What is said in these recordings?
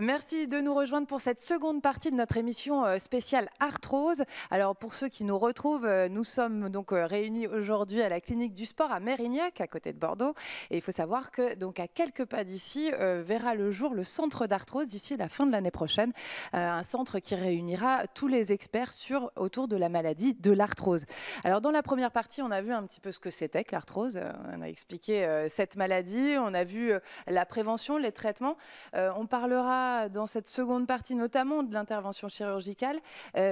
Merci de nous rejoindre pour cette seconde partie de notre émission spéciale Arthrose. Alors pour ceux qui nous retrouvent, nous sommes donc réunis aujourd'hui à la clinique du sport à Mérignac, à côté de Bordeaux. Et il faut savoir que donc à quelques pas d'ici verra le jour le centre d'arthrose d'ici la fin de l'année prochaine. Un centre qui réunira tous les experts autour de la maladie de l'arthrose. Alors dans la première partie, on a vu un petit peu ce que c'était que l'arthrose. On a expliqué cette maladie, on a vu la prévention, les traitements. On parlera dans cette seconde partie notamment de l'intervention chirurgicale,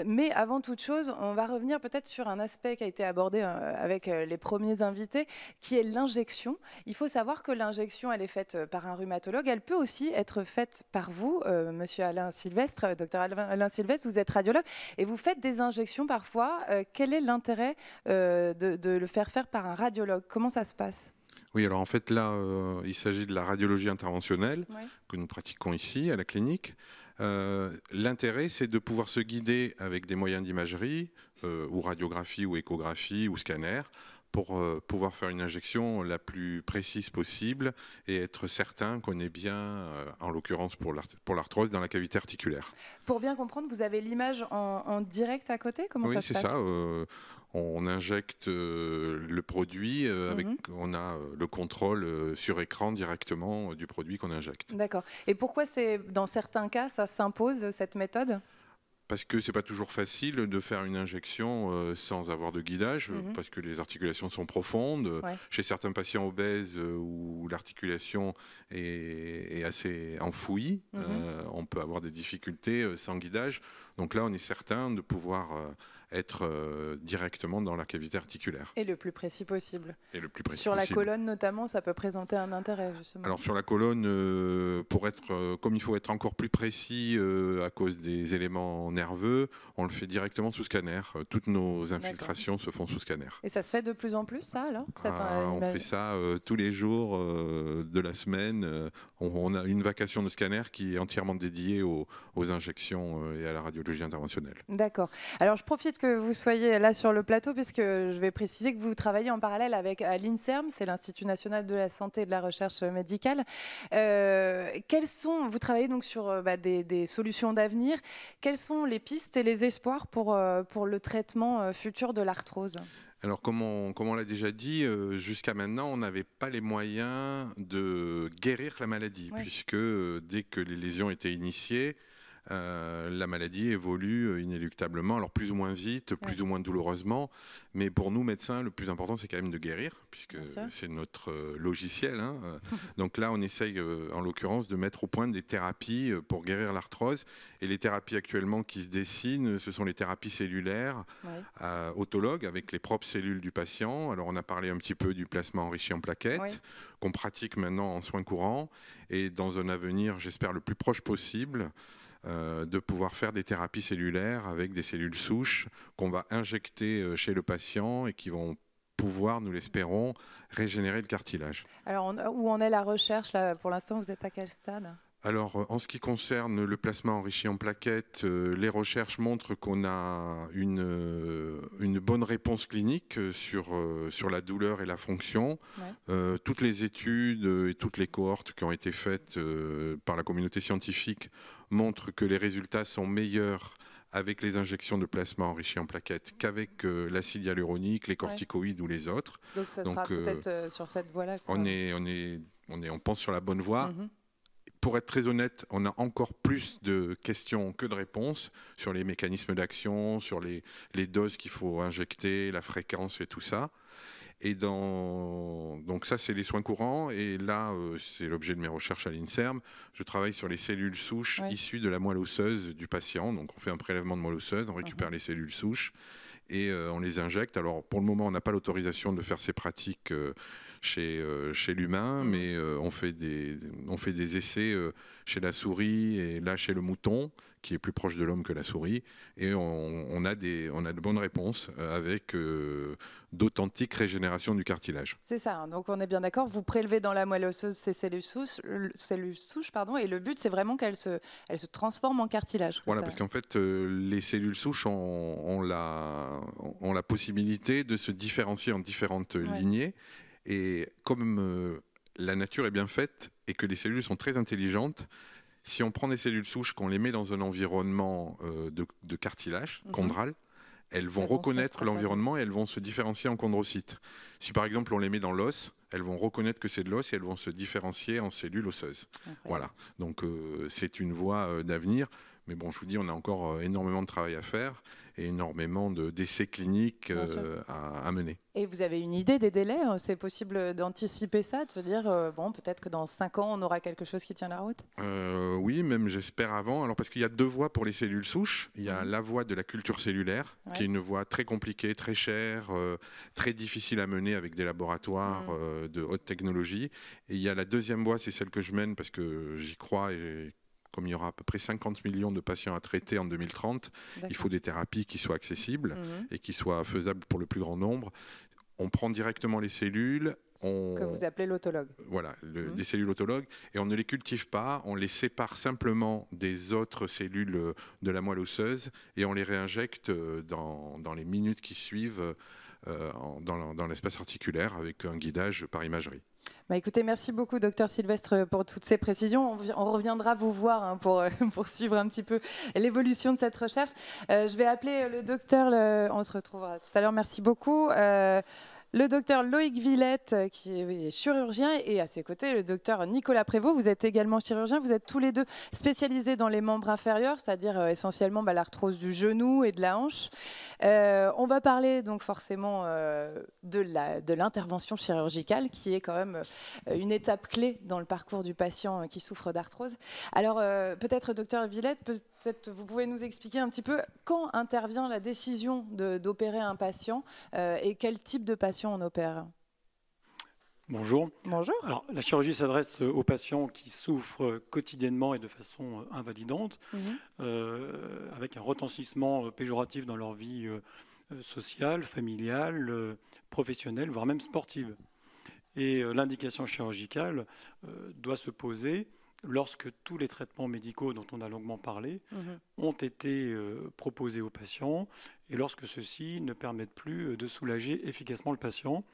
mais avant toute chose, on va revenir peut-être sur un aspect qui a été abordé avec les premiers invités, qui est l'injection. Il faut savoir que l'injection, elle est faite par un rhumatologue, elle peut aussi être faite par vous, monsieur Alain Sylvestre, docteur Alain Sylvestre, vous êtes radiologue, et vous faites des injections parfois. Quel est l'intérêt de le faire par un radiologue? Comment ça se passe? Oui, alors en fait là, il s'agit de la radiologie interventionnelle Oui. que nous pratiquons ici à la clinique. L'intérêt, c'est de pouvoir se guider avec des moyens d'imagerie, ou radiographie, ou échographie, ou scanner, pour pouvoir faire une injection la plus précise possible et être certain qu'on est bien, en l'occurrence pour l'arthrose, dans la cavité articulaire. Pour bien comprendre, vous avez l'image en direct à côté? Comment Oui, ça se c'est passe? ça. On injecte le produit, on a le contrôle sur écran directement du produit qu'on injecte. D'accord. Et pourquoi dans certains cas, ça s'impose, cette méthode? Parce que c'est pas toujours facile de faire une injection sans avoir de guidage, parce que les articulations sont profondes. Ouais. Chez certains patients obèses où l'articulation est assez enfouie, on peut avoir des difficultés sans guidage. Donc là, on est certain de pouvoir être directement dans la cavité articulaire. Et le plus précis possible. Et le plus précis Sur la possible. colonne notamment, ça peut présenter un intérêt justement. Alors sur la colonne, comme il faut être encore plus précis à cause des éléments nerveux, on le fait directement sous scanner. Toutes nos infiltrations se font sous scanner. Et ça se fait de plus en plus, ça alors? On fait ça tous les jours de la semaine. On a une vacation de scanner qui est entièrement dédiée aux injections et à la radiologie interventionnelle. D'accord. Alors je profite que vous soyez là sur le plateau puisque je vais préciser que vous travaillez en parallèle avec l'INSERM, c'est l'Institut national de la santé et de la recherche médicale. Vous travaillez donc sur des solutions d'avenir. Quelles sont les pistes et les espoirs pour le traitement futur de l'arthrose? Alors, comme on l'a déjà dit, jusqu'à maintenant, on n'avait pas les moyens de guérir la maladie, puisque dès que les lésions étaient initiées, la maladie évolue inéluctablement, alors plus ou moins vite, plus ou moins douloureusement, mais pour nous médecins, le plus important c'est quand même de guérir, puisque c'est notre logiciel. Donc là, on essaye en l'occurrence de mettre au point des thérapies pour guérir l'arthrose, et les thérapies actuellement qui se dessinent, ce sont les thérapies cellulaires autologues avec les propres cellules du patient. Alors on a parlé un petit peu du plasma enrichi en plaquettes, qu'on pratique maintenant en soins courants, et dans un avenir, j'espère le plus proche possible, de pouvoir faire des thérapies cellulaires avec des cellules souches qu'on va injecter chez le patient et qui vont pouvoir, nous l'espérons, régénérer le cartilage. Alors, où en est la recherche là? Pour l'instant, vous êtes à quel stade? Alors, en ce qui concerne le plasma enrichi en plaquettes, les recherches montrent qu'on a une bonne réponse clinique sur la douleur et la fonction. Toutes les études et toutes les cohortes qui ont été faites par la communauté scientifique montrent que les résultats sont meilleurs avec les injections de plasma enrichi en plaquettes qu'avec l'acide hyaluronique, les corticoïdes ou les autres. Donc, ça sera peut-être sur cette voie-là. On pense sur la bonne voie. Pour être très honnête, on a encore plus de questions que de réponses sur les mécanismes d'action, sur les doses qu'il faut injecter, la fréquence et tout ça. Et donc ça, c'est les soins courants. Et là, c'est l'objet de mes recherches à l'INSERM. Je travaille sur les cellules souches issues de la moelle osseuse du patient. Donc on fait un prélèvement de moelle osseuse, on récupère les cellules souches et on les injecte. Alors pour le moment, on n'a pas l'autorisation de faire ces pratiques chez l'humain, mais on fait des essais chez la souris et là chez le mouton, qui est plus proche de l'homme que la souris, et on a de bonnes réponses avec d'authentiques régénérations du cartilage. C'est ça, hein. Donc on est bien d'accord, vous prélevez dans la moelle osseuse ces cellules souches, et le but c'est vraiment qu'elles se transforment en cartilage. Voilà, parce qu'en fait, les cellules souches ont la possibilité de se différencier en différentes lignées, et comme la nature est bien faite et que les cellules sont très intelligentes, Si on prend des cellules souches, qu'on les met dans un environnement de cartilage, chondral, elles vont reconnaître l'environnement et elles vont se différencier en chondrocytes. Si par exemple on les met dans l'os, elles vont reconnaître que c'est de l'os et elles vont se différencier en cellules osseuses. Voilà, donc c'est une voie d'avenir. Mais bon, je vous dis, on a encore énormément de travail à faire et énormément d'essais cliniques à mener. Et vous avez une idée des délais? C'est possible d'anticiper ça, de se dire, bon, peut-être que dans 5 ans, on aura quelque chose qui tient la route? Oui, même j'espère avant. Alors, parce qu'il y a 2 voies pour les cellules souches. Il y a la voie de la culture cellulaire, qui est une voie très compliquée, très chère, très difficile à mener avec des laboratoires de haute technologie. Et il y a la deuxième voie, c'est celle que je mène parce que j'y crois et comme il y aura à peu près 50 millions de patients à traiter en 2030, il faut des thérapies qui soient accessibles et qui soient faisables pour le plus grand nombre. On prend directement les cellules. Que vous appelez l'autologue. Voilà, des cellules autologues. Et on ne les cultive pas, on les sépare simplement des autres cellules de la moelle osseuse et on les réinjecte dans les minutes qui suivent dans l'espace articulaire avec un guidage par imagerie. Bah écoutez, merci beaucoup, docteur Sylvestre, pour toutes ces précisions. On reviendra vous voir pour suivre un petit peu l'évolution de cette recherche. Je vais appeler le docteur, on se retrouvera tout à l'heure, merci beaucoup. Le docteur Loïc Villette, qui est chirurgien, et à ses côtés, le docteur Nicolas Prévost. Vous êtes également chirurgien. Vous êtes tous les deux spécialisés dans les membres inférieurs, c'est-à-dire essentiellement l'arthrose du genou et de la hanche. On va parler donc forcément de l'intervention chirurgicale, qui est quand même une étape clé dans le parcours du patient qui souffre d'arthrose. Alors peut-être, docteur Villette, peut-être vous pouvez nous expliquer un petit peu quand intervient la décision d'opérer un patient et quel type de patient on opère. Bonjour. Bonjour. Alors, la chirurgie s'adresse aux patients qui souffrent quotidiennement et de façon invalidante, avec un retentissement péjoratif dans leur vie sociale, familiale, professionnelle, voire même sportive. Et l'indication chirurgicale doit se poser lorsque tous les traitements médicaux dont on a longuement parlé ont été proposés aux patients et lorsque ceux-ci ne permettent plus de soulager efficacement le patient,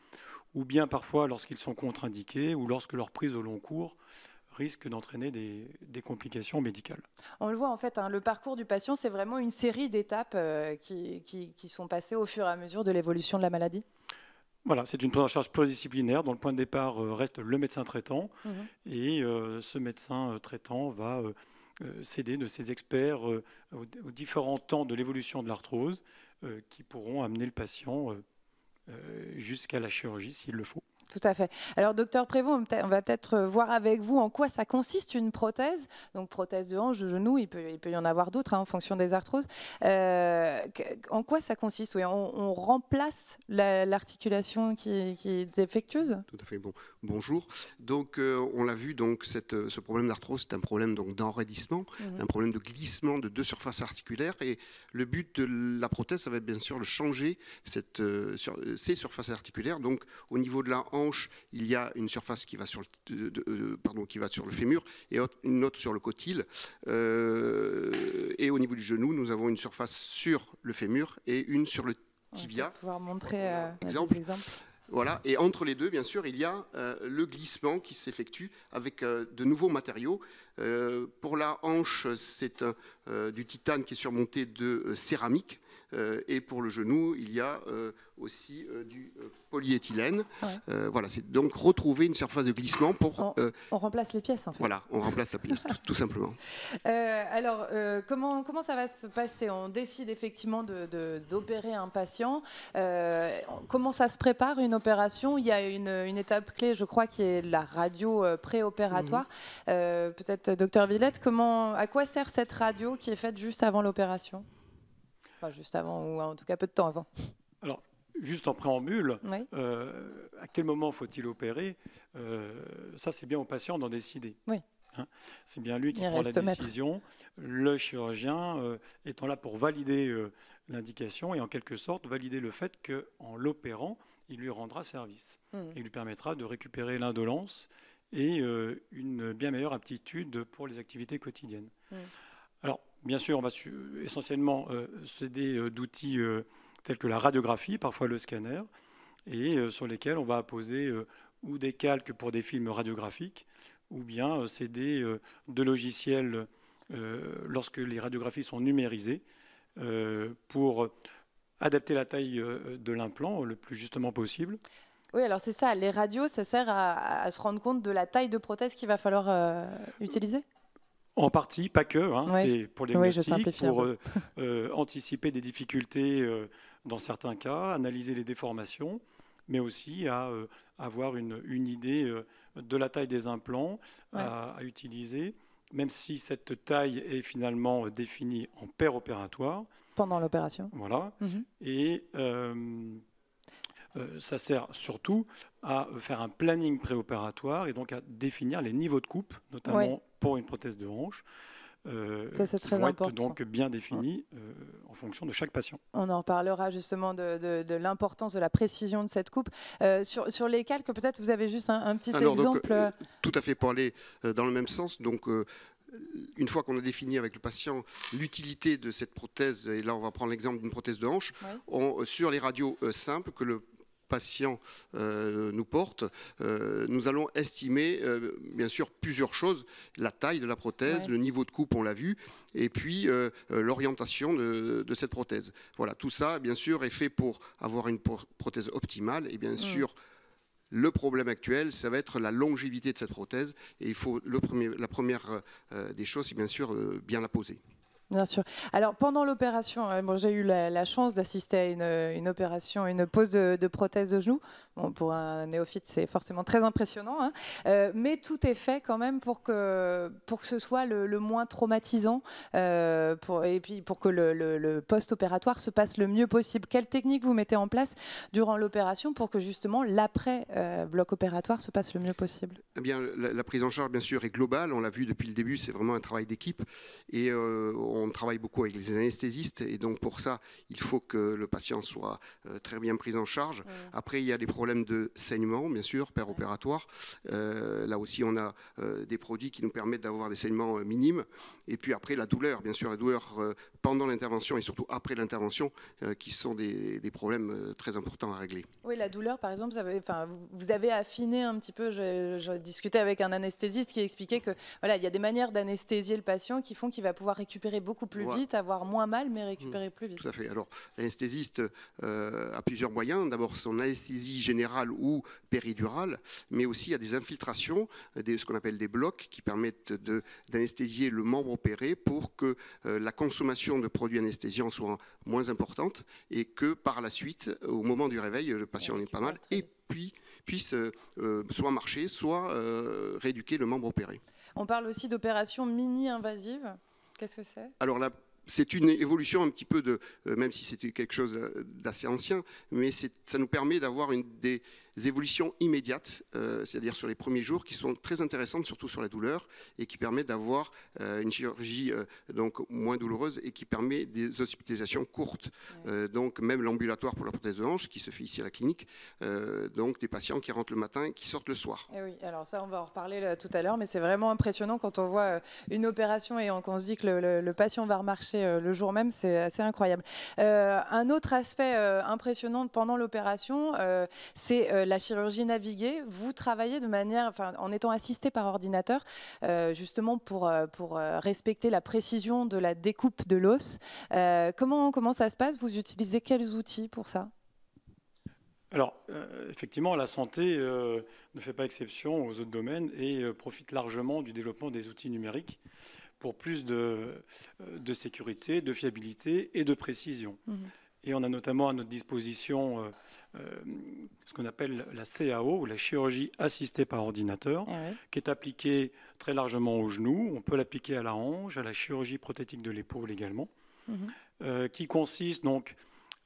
ou bien parfois lorsqu'ils sont contre-indiqués ou lorsque leur prise au long cours risque d'entraîner des complications médicales. On le voit en fait, le parcours du patient, c'est vraiment une série d'étapes qui sont passées au fur et à mesure de l'évolution de la maladie. Voilà, c'est une prise en charge pluridisciplinaire dont le point de départ reste le médecin traitant. Et ce médecin traitant va s'aider de ses experts aux différents temps de l'évolution de l'arthrose qui pourront amener le patient jusqu'à la chirurgie s'il le faut. Tout à fait. Alors, docteur Prévost, on va peut-être voir avec vous en quoi ça consiste une prothèse. Donc, prothèse de hanche, de genou, il peut y en avoir d'autres en fonction des arthroses. En quoi ça consiste? Oui, on remplace l'articulation qui est défectueuse? Tout à fait. Bonjour. Donc, on l'a vu, donc, ce problème d'arthrose, c'est un problème d'enraidissement, un problème de glissement de 2 surfaces articulaires. Et le but de la prothèse, ça va être bien sûr de changer ces surfaces articulaires. Donc, au niveau de la hanche, il y a une surface qui va sur le fémur et une autre sur le cotyle. Et au niveau du genou, nous avons une surface sur le fémur et une sur le tibia. On va pouvoir montrer des exemples. Voilà. Et entre les deux, bien sûr, il y a le glissement qui s'effectue avec de nouveaux matériaux. Pour la hanche, c'est du titane qui est surmonté de céramique. Et pour le genou, il y a aussi du polyéthylène. Voilà, c'est donc retrouver une surface de glissement pour... on remplace les pièces, en fait. Voilà, on remplace la pièce, tout simplement. Alors, comment ça va se passer? On décide effectivement d'opérer un patient. Comment ça se prépare, une opération? Il y a une étape clé, je crois, qui est la radio préopératoire. Peut-être, docteur Villette, à quoi sert cette radio qui est faite juste avant l'opération? Enfin, juste avant, ou en tout cas peu de temps avant. Alors, juste en préambule, oui. À quel moment faut-il opérer? Ça, c'est bien au patient d'en décider. Oui. C'est bien lui qui prend la décision. Le chirurgien étant là pour valider l'indication et en quelque sorte valider le fait qu'en l'opérant, il lui rendra service. Il lui permettra de récupérer l'indolence et une bien meilleure aptitude pour les activités quotidiennes. Alors, bien sûr, on va essentiellement s'aider d'outils tels que la radiographie, parfois le scanner, et sur lesquels on va apposer ou des calques pour des films radiographiques ou bien s'aider de logiciels lorsque les radiographies sont numérisées pour adapter la taille de l'implant le plus justement possible. Oui, alors c'est ça, les radios, ça sert à se rendre compte de la taille de prothèse qu'il va falloir utiliser? En partie, pas que, hein, Ouais. c'est pour le Oui, je diagnostic, simplifie un pour peu. anticiper des difficultés dans certains cas, analyser les déformations, mais aussi à avoir une idée de la taille des implants Ouais. à utiliser, même si cette taille est finalement définie en paire opératoire. Pendant l'opération. Voilà. Mhm. Et ça sert surtout à faire un planning préopératoire et donc à définir les niveaux de coupe, notamment Ouais. pour une prothèse de hanche, Ça, c'est qui très vont important. être donc bien définis en fonction de chaque patient. On en reparlera justement de l'importance de la précision de cette coupe. Sur les calques, peut-être vous avez juste un petit exemple. Donc, tout à fait, pour aller dans le même sens. Donc, une fois qu'on a défini avec le patient l'utilité de cette prothèse, et là on va prendre l'exemple d'une prothèse de hanche, sur les radios simples que le patient nous porte, nous allons estimer bien sûr plusieurs choses: la taille de la prothèse, le niveau de coupe, on l'a vu, et puis l'orientation de cette prothèse. Voilà, tout ça bien sûr est fait pour avoir une prothèse optimale, et bien sûr le problème actuel, ça va être la longévité de cette prothèse, et il faut la première des choses, c'est bien sûr bien la poser. Bien sûr. Alors pendant l'opération, j'ai eu la chance d'assister à une opération, une pose de prothèse de genou. Bon, pour un néophyte, c'est forcément très impressionnant, hein. Mais tout est fait quand même pour que ce soit le moins traumatisant, et puis pour que le post-opératoire se passe le mieux possible. Quelle technique vous mettez en place durant l'opération pour que justement l'après-bloc opératoire se passe le mieux possible? Eh bien, la prise en charge, bien sûr, est globale. On l'a vu depuis le début, c'est vraiment un travail d'équipe. Et on travaille beaucoup avec les anesthésistes. Et donc, pour ça, il faut que le patient soit très bien pris en charge. Après, il y a des problèmes de saignement, bien sûr, péropératoire. Là aussi, on a des produits qui nous permettent d'avoir des saignements minimes. Et puis après, la douleur, bien sûr, la douleur pendant l'intervention et surtout après l'intervention, qui sont des problèmes très importants à régler. Oui, la douleur, par exemple, vous avez affiné un petit peu. Je discutais avec un anesthésiste qui expliquait que voilà, il y a des manières d'anesthésier le patient qui font qu'il va pouvoir récupérer beaucoup plus vite, avoir moins mal, mais récupérer plus vite. Tout à fait. Alors, l'anesthésiste a plusieurs moyens. D'abord, son anesthésie générale ou péridurale, mais aussi il y a des infiltrations, ce qu'on appelle des blocs, qui permettent d'anesthésier le membre opéré pour que la consommation de produits anesthésiants soit moins importante et que par la suite, au moment du réveil, le patient n'est pas mal et puis puisse soit marcher, soit rééduquer le membre opéré. On parle aussi d'opérations mini-invasives. Qu'est-ce que c'est? Alors là, c'est une évolution un petit peu même si c'était quelque chose d'assez ancien, mais ça nous permet d'avoir des évolutions immédiates, c'est-à-dire sur les premiers jours, qui sont très intéressantes, surtout sur la douleur, et qui permettent d'avoir une chirurgie donc moins douloureuse et qui permet des hospitalisations courtes. Donc même l'ambulatoire pour la prothèse de hanche, qui se fait ici à la clinique, donc des patients qui rentrent le matin et qui sortent le soir. Et oui, alors ça, on va en reparler tout à l'heure, mais c'est vraiment impressionnant quand on voit une opération et qu'on se dit que le patient va remarcher le jour même, c'est assez incroyable. Un autre aspect impressionnant pendant l'opération, c'est la chirurgie naviguée. Vous travaillez en étant assisté par ordinateur, justement pour respecter la précision de la découpe de l'os. Comment ça se passe? Vous utilisez quels outils pour ça? Alors, effectivement, la santé ne fait pas exception aux autres domaines et profite largement du développement des outils numériques pour plus de sécurité, de fiabilité et de précision. Et on a notamment à notre disposition ce qu'on appelle la CAO, ou la chirurgie assistée par ordinateur, qui est appliquée très largement au genou. On peut l'appliquer à la hanche, à la chirurgie prothétique de l'épaule également, qui consiste donc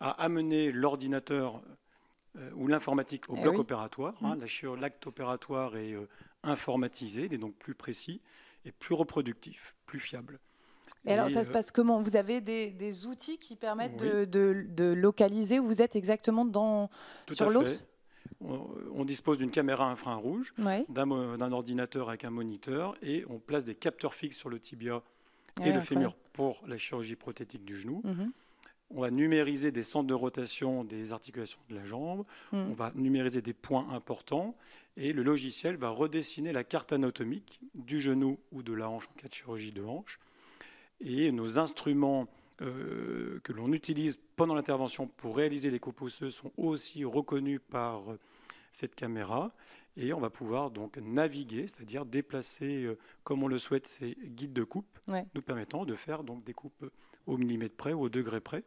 à amener l'ordinateur ou l'informatique au bloc opératoire. L'acte opératoire est informatisé, il est donc plus précis et plus reproductif, plus fiable. Et alors, ça se passe comment? Vous avez des outils qui permettent de localiser où vous êtes exactement sur l'os? On dispose d'une caméra infrarouge, d'un ordinateur avec un moniteur, et on place des capteurs fixes sur le tibia et le fémur pour la chirurgie prothétique du genou. On va numériser des centres de rotation des articulations de la jambe. On va numériser des points importants. Et le logiciel va redessiner la carte anatomique du genou ou de la hanche en cas de chirurgie de hanche. Et nos instruments que l'on utilise pendant l'intervention pour réaliser les coupes osseuses sont aussi reconnus par cette caméra. Et on va pouvoir donc naviguer, c'est-à-dire déplacer comme on le souhaite ces guides de coupe, nous permettant de faire donc des coupes au millimètre près ou au degré près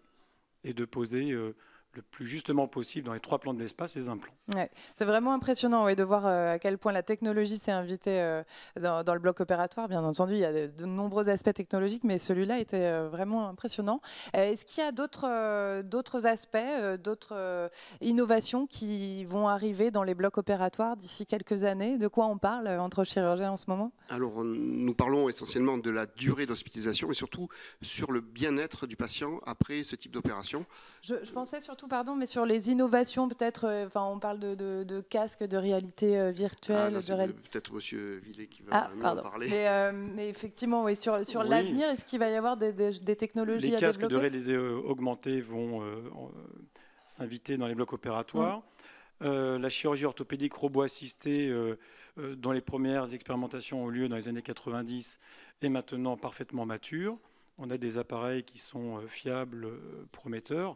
et de poser le plus justement possible dans les 3 plans de l'espace les implants. Ouais, c'est vraiment impressionnant de voir à quel point la technologie s'est invitée dans le bloc opératoire. Bien entendu, il y a de nombreux aspects technologiques, mais celui-là était vraiment impressionnant. Est-ce qu'il y a d'autres aspects, d'autres innovations qui vont arriver dans les blocs opératoires d'ici quelques années? De quoi on parle entre chirurgiens en ce moment? Alors, nous parlons essentiellement de la durée d'hospitalisation et surtout sur le bien-être du patient après ce type d'opération. Je pensais surtout, pardon, mais sur les innovations, peut-être, on parle de casques de réalité virtuelle. Peut-être M. Villet qui va en parler. Mais effectivement, oui, sur l'avenir, est-ce qu'il va y avoir des technologies à développer? Les casques de réalité augmentée vont s'inviter dans les blocs opératoires. La chirurgie orthopédique robot-assistée, dont les premières expérimentations ont lieu dans les années 90, est maintenant parfaitement mature. On a des appareils qui sont fiables, prometteurs.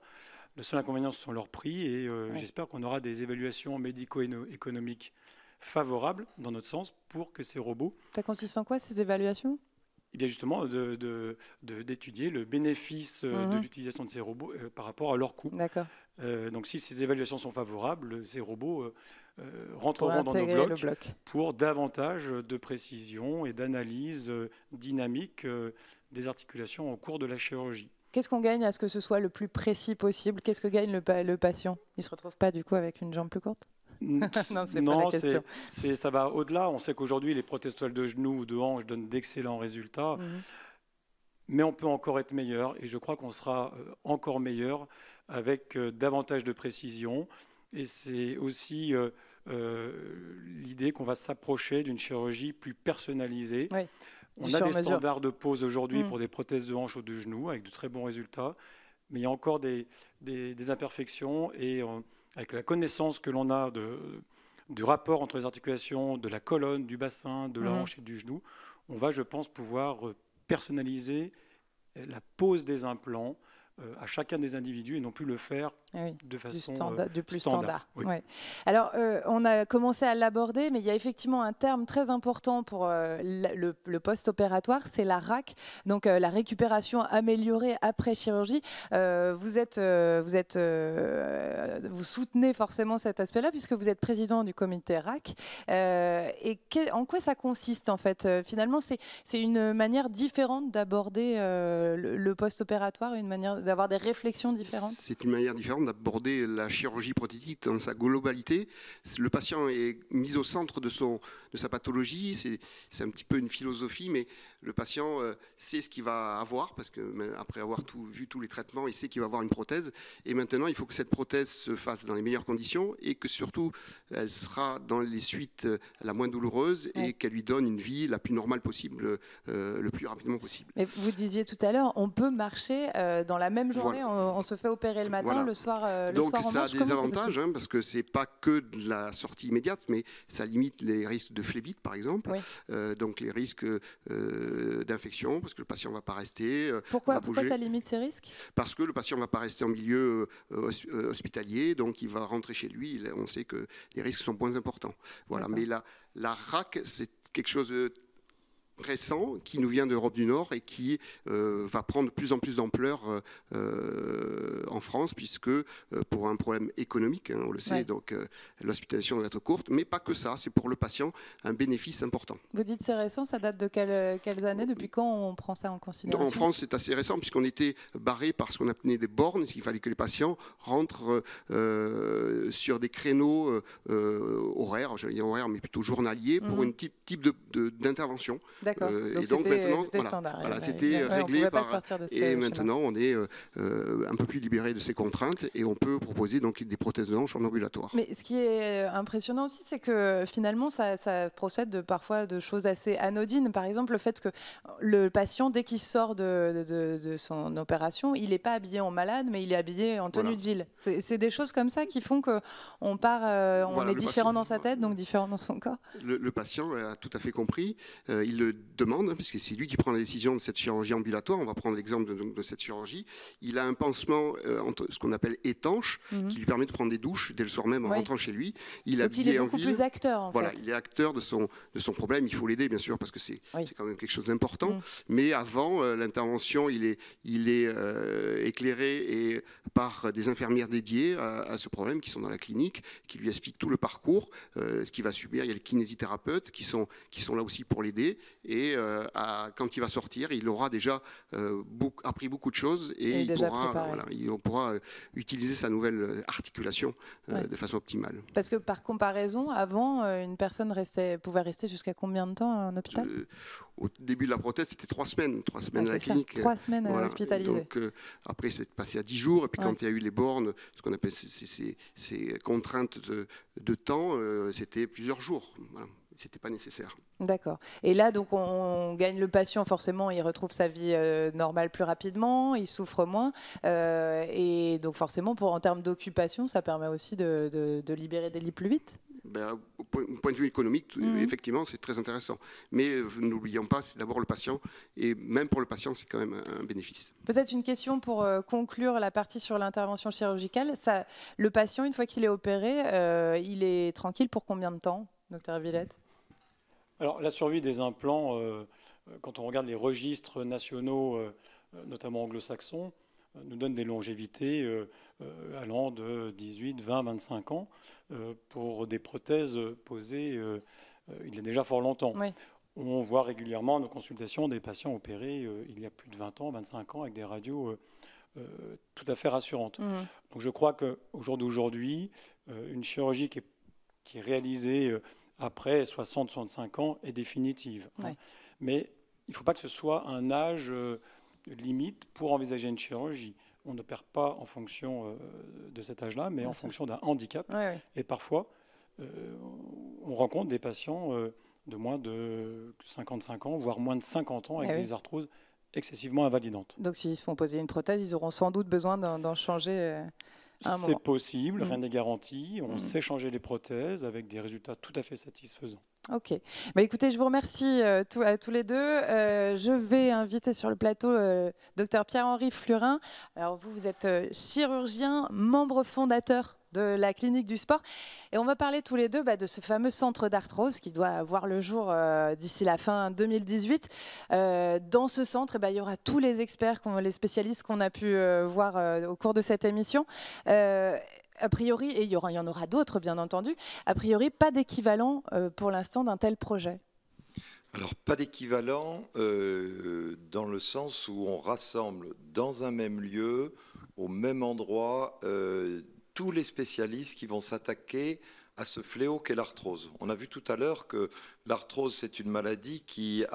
Le seul inconvénient, ce sont leurs prix et j'espère qu'on aura des évaluations médico-économiques favorables, dans notre sens, pour que ces robots... Ça consiste en quoi, ces évaluations? Eh bien justement, d'étudier le bénéfice de l'utilisation de ces robots par rapport à leur coût. D'accord. Donc si ces évaluations sont favorables, ces robots rentreront dans nos blocs pour davantage de précision et d'analyse dynamique des articulations au cours de la chirurgie. Qu'est-ce qu'on gagne à ce que ce soit le plus précis possible? Qu'est-ce que gagne le patient? Il ne se retrouve pas du coup avec une jambe plus courte? Non, ça va au-delà. On sait qu'aujourd'hui, les prothèses toiles de genoux ou de hanche donnent d'excellents résultats, mais on peut encore être meilleur et je crois qu'on sera encore meilleur avec davantage de précision. Et c'est aussi l'idée qu'on va s'approcher d'une chirurgie plus personnalisée. Oui. On a des standards de pose aujourd'hui pour des prothèses de hanche ou de genoux avec de très bons résultats, mais il y a encore des imperfections et avec la connaissance que l'on a du rapport entre les articulations de la colonne, du bassin, de la hanche et du genou, on va, je pense, pouvoir personnaliser la pose des implants à chacun des individus et non plus le faire de façon plus standard. Oui. Ouais. Alors, on a commencé à l'aborder, mais il y a effectivement un terme très important pour le post-opératoire, c'est la RAC, donc la récupération améliorée après chirurgie. Vous soutenez forcément cet aspect-là puisque vous êtes président du comité RAC. En quoi ça consiste en fait? Finalement, c'est une manière différente d'aborder le post-opératoire, une manière d'avoir des réflexions différentes? C'est une manière différente d'aborder la chirurgie prothétique dans sa globalité. Le patient est mis au centre de sa pathologie. C'est un petit peu une philosophie, mais le patient sait ce qu'il va avoir, parce qu'après avoir vu tous les traitements, il sait qu'il va avoir une prothèse. Et maintenant, il faut que cette prothèse se fasse dans les meilleures conditions et que surtout, elle sera dans les suites la moins douloureuse et qu'elle lui donne une vie la plus normale possible, le plus rapidement possible. Mais vous disiez tout à l'heure, on peut marcher dans la même journée, on se fait opérer le matin, le soir Donc on ça marche. a des avantages, parce que c'est pas que de la sortie immédiate, mais ça limite les risques de phlébite, par exemple. Donc les risques d'infection, parce que le patient ne va pas rester. Pourquoi ça limite ces risques? Parce que le patient ne va pas rester en milieu hospitalier, donc il va rentrer chez lui. On sait que les risques sont moins importants. Voilà. Mais la RAC, c'est quelque chose de récent qui nous vient d'Europe du Nord et qui va prendre de plus en plus d'ampleur en France, puisque pour un problème économique, on le sait, donc l'hospitalisation doit être courte, mais pas que ça, c'est pour le patient un bénéfice important. Vous dites c'est récent, ça date de quelles années? Depuis quand on prend ça en considération? En France, c'est assez récent, puisqu'on était barré par ce qu'on appelait des bornes, il fallait que les patients rentrent sur des créneaux horaires, j'allais dire horaires, mais plutôt journaliers, pour un type d'intervention. D'accord. Donc donc maintenant, c'était standard. voilà, c'était réglé et maintenant on est un peu plus libéré de ces contraintes et on peut proposer donc des prothèses de hanche en ambulatoire. Mais ce qui est impressionnant aussi, c'est que finalement, ça procède parfois de choses assez anodines. Par exemple, le fait que le patient, dès qu'il sort de son opération, il n'est pas habillé en malade, mais il est habillé en tenue de ville. C'est des choses comme ça qui font qu'on part, on est différent dans sa tête, donc différent dans son corps. Le patient a tout à fait compris. Il le demande, puisque c'est lui qui prend la décision de cette chirurgie ambulatoire. On va prendre l'exemple de cette chirurgie. Il a un pansement, ce qu'on appelle étanche, qui lui permet de prendre des douches dès le soir même en rentrant chez lui. Donc il est beaucoup plus acteur, en fait. Il est acteur de son problème. Il faut l'aider, bien sûr, parce que c'est quand même quelque chose d'important. Mais avant l'intervention, il est éclairé et par des infirmières dédiées à ce problème qui sont dans la clinique, qui lui expliquent tout le parcours, ce qu'il va subir. Il y a les kinésithérapeutes qui sont là aussi pour l'aider. Et quand il va sortir, il aura déjà appris beaucoup de choses et il pourra utiliser sa nouvelle articulation de façon optimale. Parce que par comparaison, avant, une personne pouvait rester jusqu'à combien de temps en hôpital ? Au début de la prothèse, c'était 3 semaines. 3 semaines à la clinique. 3 semaines hospitalisées. Donc, après, c'est passé à 10 jours. Et puis, quand il y a eu les bornes, ce qu'on appelle ces contraintes de temps, c'était plusieurs jours. Voilà. C'était pas nécessaire. D'accord. Et là, donc, on gagne le patient, forcément, il retrouve sa vie normale plus rapidement, il souffre moins. Et donc, forcément, en termes d'occupation, ça permet aussi de libérer des lits plus vite. Au point de vue économique, effectivement, c'est très intéressant. Mais n'oublions pas, c'est d'abord le patient. Et même pour le patient, c'est quand même un bénéfice. Peut-être une question pour conclure la partie sur l'intervention chirurgicale. Le patient, une fois qu'il est opéré, il est tranquille pour combien de temps, docteur Villette ? Alors, la survie des implants, quand on regarde les registres nationaux, notamment anglo-saxons, nous donne des longévités allant de 18, 20, 25 ans pour des prothèses posées il y a déjà fort longtemps. Oui. On voit régulièrement à nos consultations des patients opérés il y a plus de 20 ans, 25 ans, avec des radios tout à fait rassurantes. Donc je crois qu'au jour d'aujourd'hui, une chirurgie qui est réalisée après 60-65 ans est définitive. Ouais. Mais il ne faut pas que ce soit un âge limite pour envisager une chirurgie. On ne perd pas en fonction de cet âge-là, mais en fonction d'un handicap. Ouais. Et parfois, on rencontre des patients de moins de 55 ans, voire moins de 50 ans, avec des arthroses excessivement invalidantes. Donc s'ils se font poser une prothèse, ils auront sans doute besoin d'en changer à un moment. C'est possible, rien n'est garanti. On sait changer les prothèses avec des résultats tout à fait satisfaisants. Ok. Écoutez, je vous remercie à tous les deux. Je vais inviter sur le plateau Dr Pierre-Henri Flurin. Alors vous êtes chirurgien, membre fondateur de la clinique du sport. Et on va parler tous les deux de ce fameux centre d'arthrose qui doit voir le jour d'ici la fin 2018. Dans ce centre, il y aura tous les experts, les spécialistes qu'on a pu voir au cours de cette émission. A priori, et il y en aura d'autres bien entendu, a priori pas d'équivalent pour l'instant d'un tel projet. Alors pas d'équivalent dans le sens où on rassemble dans un même lieu, au même endroit, tous les spécialistes qui vont s'attaquer à ce fléau qu'est l'arthrose. On a vu tout à l'heure que l'arthrose, c'est une maladie qui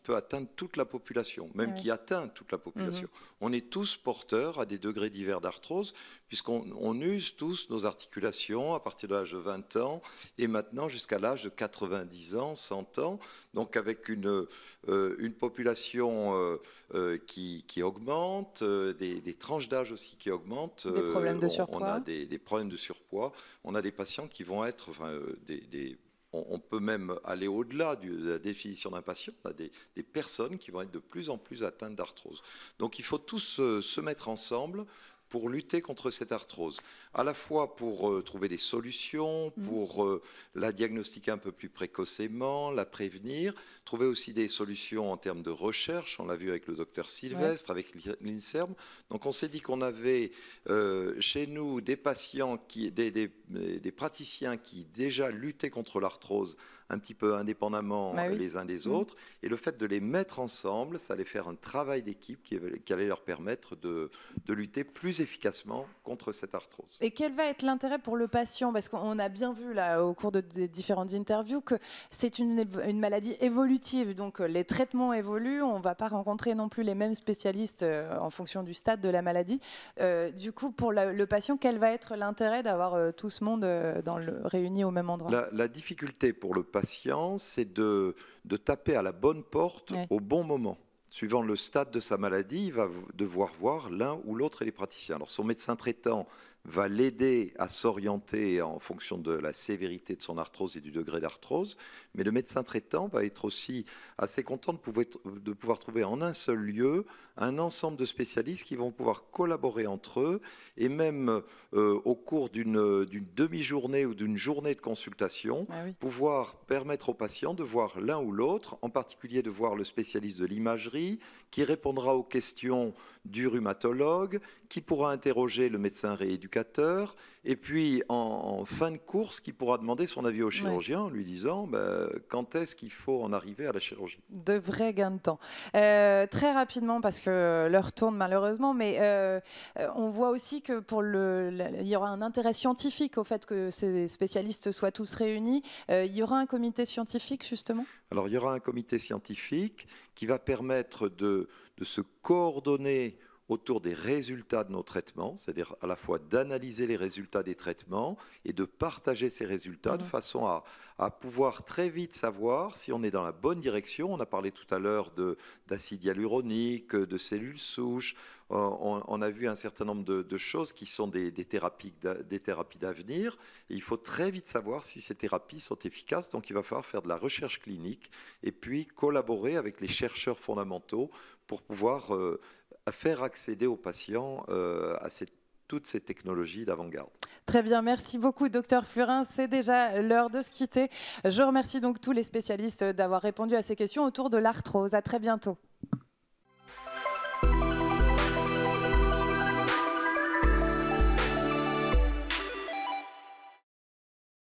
peut atteindre toute la population, même qui atteint toute la population. On est tous porteurs à des degrés divers d'arthrose, puisqu'on use tous nos articulations à partir de l'âge de 20 ans et maintenant jusqu'à l'âge de 90 ans, 100 ans, donc avec une population qui augmente, des tranches d'âge aussi qui augmentent. Des problèmes de surpoids. On a des problèmes de surpoids. On a des patients qui vont être... On peut même aller au-delà de la définition d'un patient. On a des personnes qui vont être de plus en plus atteintes d'arthrose. Donc il faut tous se mettre ensemble pour lutter contre cette arthrose, à la fois pour trouver des solutions, pour la diagnostiquer un peu plus précocement, la prévenir, trouver aussi des solutions en termes de recherche, on l'a vu avec le docteur Sylvestre, avec l'INSERM. Donc on s'est dit qu'on avait chez nous des patients, des des praticiens qui déjà luttaient contre l'arthrose un petit peu indépendamment les uns des autres. Et le fait de les mettre ensemble, ça allait faire un travail d'équipe qui allait leur permettre de lutter plus efficacement contre cette arthrose. Et quel va être l'intérêt pour le patient? Parce qu'on a bien vu là, au cours des différentes interviews que c'est une maladie évolutive. Donc les traitements évoluent. On ne va pas rencontrer non plus les mêmes spécialistes en fonction du stade de la maladie. Du coup, pour le patient, quel va être l'intérêt d'avoir tout ce monde réuni au même endroit? La difficulté pour le patient, c'est de taper à la bonne porte au bon moment. Suivant le stade de sa maladie, il va devoir voir l'un ou l'autre des praticiens. Alors son médecin traitant va l'aider à s'orienter en fonction de la sévérité de son arthrose et du degré d'arthrose, mais le médecin traitant va être aussi assez content de pouvoir trouver en un seul lieu un ensemble de spécialistes qui vont pouvoir collaborer entre eux et même au cours d'une demi-journée ou d'une journée de consultation, pouvoir permettre aux patients de voir l'un ou l'autre, en particulier de voir le spécialiste de l'imagerie qui répondra aux questions du rhumatologue, qui pourra interroger le médecin rééducateur, et puis en fin de course, qui pourra demander son avis au chirurgien en lui disant quand est-ce qu'il faut en arriver à la chirurgie. De vrais gains de temps. Très rapidement, parce que l'heure tourne malheureusement, mais on voit aussi que il y aura un intérêt scientifique au fait que ces spécialistes soient tous réunis. Il y aura un comité scientifique, justement? Alors, il y aura un comité scientifique qui va permettre de se coordonner autour des résultats de nos traitements, c'est-à-dire à la fois d'analyser les résultats des traitements et de partager ces résultats de façon à pouvoir très vite savoir si on est dans la bonne direction. On a parlé tout à l'heure d'acide hyaluronique, de cellules souches. On a vu un certain nombre de choses qui sont des thérapies d'avenir. Et il faut très vite savoir si ces thérapies sont efficaces. Donc il va falloir faire de la recherche clinique et puis collaborer avec les chercheurs fondamentaux pour pouvoir faire accéder aux patients à toutes ces technologies d'avant-garde. Très bien, merci beaucoup Dr Flurin. C'est déjà l'heure de se quitter. Je remercie donc tous les spécialistes d'avoir répondu à ces questions autour de l'arthrose. À très bientôt.